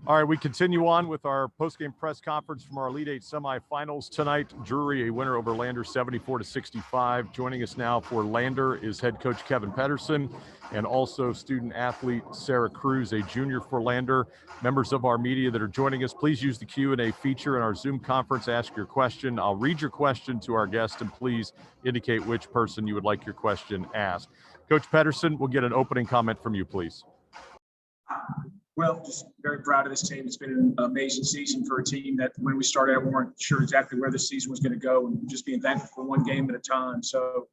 All right, we continue on with our post-game press conference from our Elite Eight semifinals tonight. Drury, a winner over Lander, 74-65. Joining us now for Lander is head coach Kevin Pederson and also student athlete Sarah Cruz, a junior for Lander. Members of our media that are joining us, please use the Q&A feature in our Zoom conference. Ask your question. I'll read your question to our guest, and please indicate which person you would like your question asked. Coach Pederson, we'll get an opening comment from you, please. Well, just very proud of this team. It's been an amazing season for a team that when we started, we weren't sure exactly where the season was going to go, and just being thankful for one game at a time. So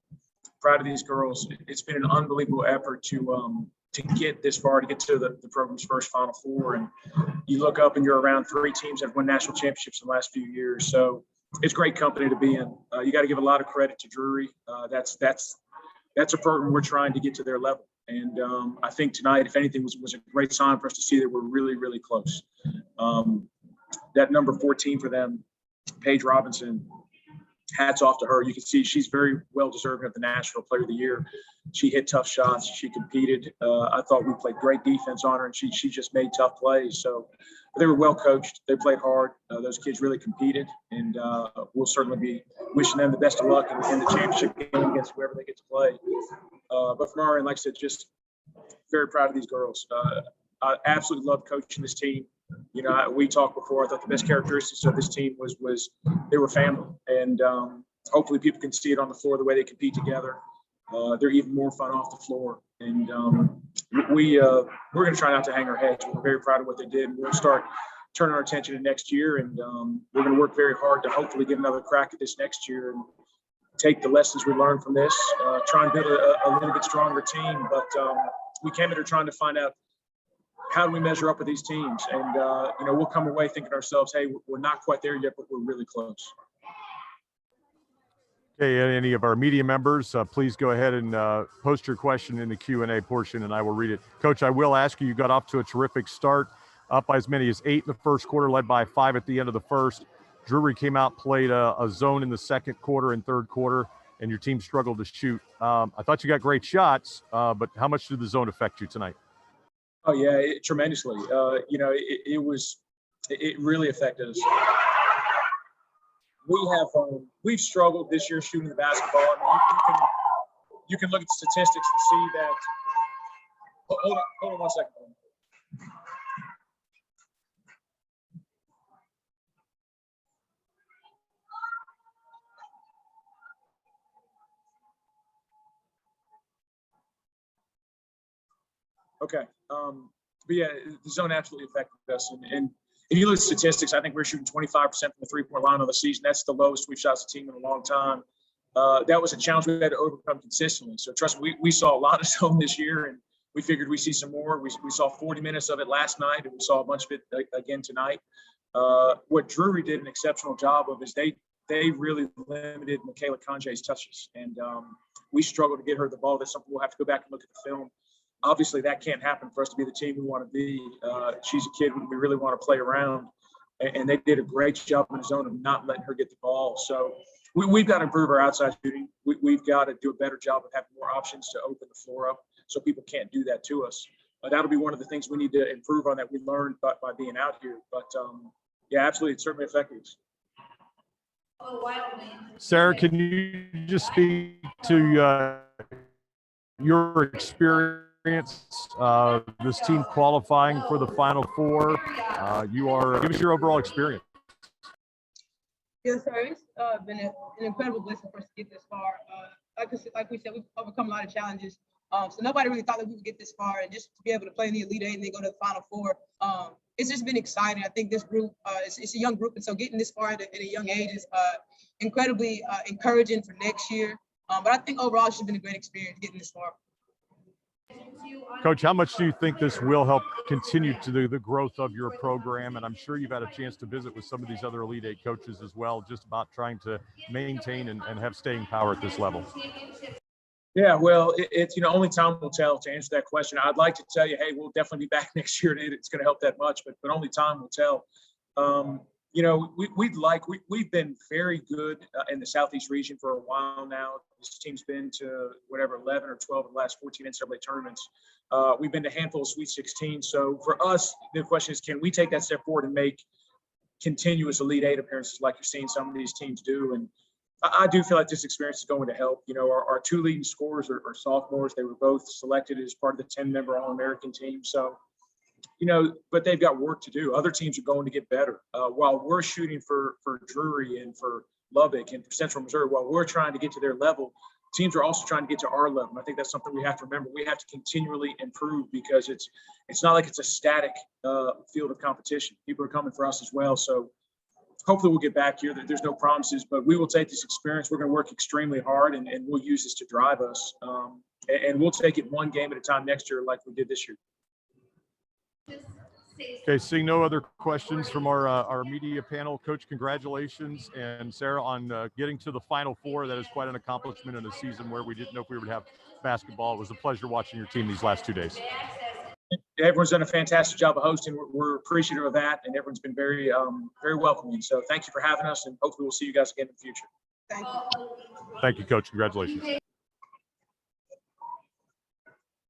proud of these girls. It's been an unbelievable effort to get this far, to get to the program's first Final Four. And you look up and you're around three teams that have won national championships in the last few years. So it's great company to be in. You got to give a lot of credit to Drury. That's a program we're trying to get to their level. And I think tonight, if anything, was a great sign for us to see that we're really, really close. That number 14 for them, Paige Robinson, hats off to her. You can see she's very well deserving of the National Player of the Year. She hit tough shots. She competed. I thought we played great defense on her, and she just made tough plays. So they were well coached. They played hard. Those kids really competed, and we'll certainly be wishing them the best of luck in the championship game against whoever they get to play. But from our end, like I said, just very proud of these girls. I absolutely love coaching this team. You know, we talked before. I thought the best characteristics of this team was they were family, and hopefully people can see it on the floor the way they compete together. They're even more fun off the floor, and we're going to try not to hang our heads. We're very proud of what they did, and we'll start turning our attention to next year, and we're going to work very hard to hopefully get another crack at this next year and take the lessons we learned from this, try and build a little bit stronger team. But we came in here trying to find out how do we measure up with these teams, and we'll come away thinking to ourselves, hey, we're not quite there yet, but we're really close. Okay, any of our media members, please go ahead and post your question in the Q&A portion, and I will read it. Coach, I will ask you got off to a terrific start, up by as many as 8 in the first quarter, led by 5 at the end of the first. Drury came out, played a zone in the second quarter and third quarter, and your team struggled to shoot. I thought you got great shots, but how much did the zone affect you tonight? Oh, yeah, tremendously. It really affected us. We've struggled this year shooting the basketball. I mean, you can look at the statistics and see that. Hold on 1 second. Okay. But yeah, the zone absolutely affected us. And if you look at statistics, I think we're shooting 25% from the three-point line of the season. That's the lowest we've shot as a team in a long time. That was a challenge we had to overcome consistently. So trust me, we saw a lot of zone this year, and we figured we'd see some more. We saw 40 minutes of it last night, and we saw a bunch of it again tonight. What Drury did an exceptional job of is they really limited Michaela Conjay's touches. And we struggled to get her the ball. That's something we'll have to go back and look at the film. Obviously, that can't happen for us to be the team we want to be. She's a kid we really want to play around, and they did a great job in the zone of not letting her get the ball. So we've got to improve our outside shooting. We've got to do a better job of having more options to open the floor up so people can't do that to us. That'll be one of the things we need to improve on that we learned by being out here. But, yeah, absolutely, it certainly affected us. Sarah, can you just speak to your experience? This team qualifying for the Final Four. Give us your overall experience. Yes, sir. It's been an incredible blessing for us to get this far. Like we said, we've overcome a lot of challenges. So nobody really thought that we would get this far, and just to be able to play in the Elite Eight and then go to the Final Four, it's just been exciting. I think this group, it's a young group, and so getting this far at a young age is incredibly encouraging for next year. But I think overall it's just been a great experience getting this far. Coach, how much do you think this will help continue to the growth of your program? And I'm sure you've had a chance to visit with some of these other Elite Eight coaches as well, just about trying to maintain and have staying power at this level. Yeah, well, it's only time will tell to answer that question. I'd like to tell you, hey, we'll definitely be back next year, and it's going to help that much, but only time will tell. we've been very good in the Southeast region for a while now. This team's been to whatever 11 or 12 of the last 14 NCAA tournaments. We've been to a handful of Sweet 16. So for us, the question is, can we take that step forward and make continuous Elite Eight appearances like you're seeing some of these teams do? And I do feel like this experience is going to help. Our two leading scorers are sophomores. They were both selected as part of the 10-member All-American team. So, but they've got work to do. Other teams are going to get better. While we're shooting for Drury and for Lubbock and for Central Missouri, while we're trying to get to their level, teams are also trying to get to our level. And I think that's something we have to remember. We have to continually improve because it's not like it's a static field of competition. People are coming for us as well. So hopefully we'll get back here. There's no promises, but we will take this experience. We're going to work extremely hard, and we'll use this to drive us. And we'll take it one game at a time next year like we did this year. Okay, seeing no other questions from our media panel. Coach, congratulations. And Sarah, on getting to the Final Four. That is quite an accomplishment in a season where we didn't know if we would have basketball. It was a pleasure watching your team these last 2 days. Everyone's done a fantastic job of hosting. We're appreciative of that, and everyone's been very, very welcoming. So thank you for having us, and hopefully we'll see you guys again in the future. Thank you. Thank you, Coach. Congratulations.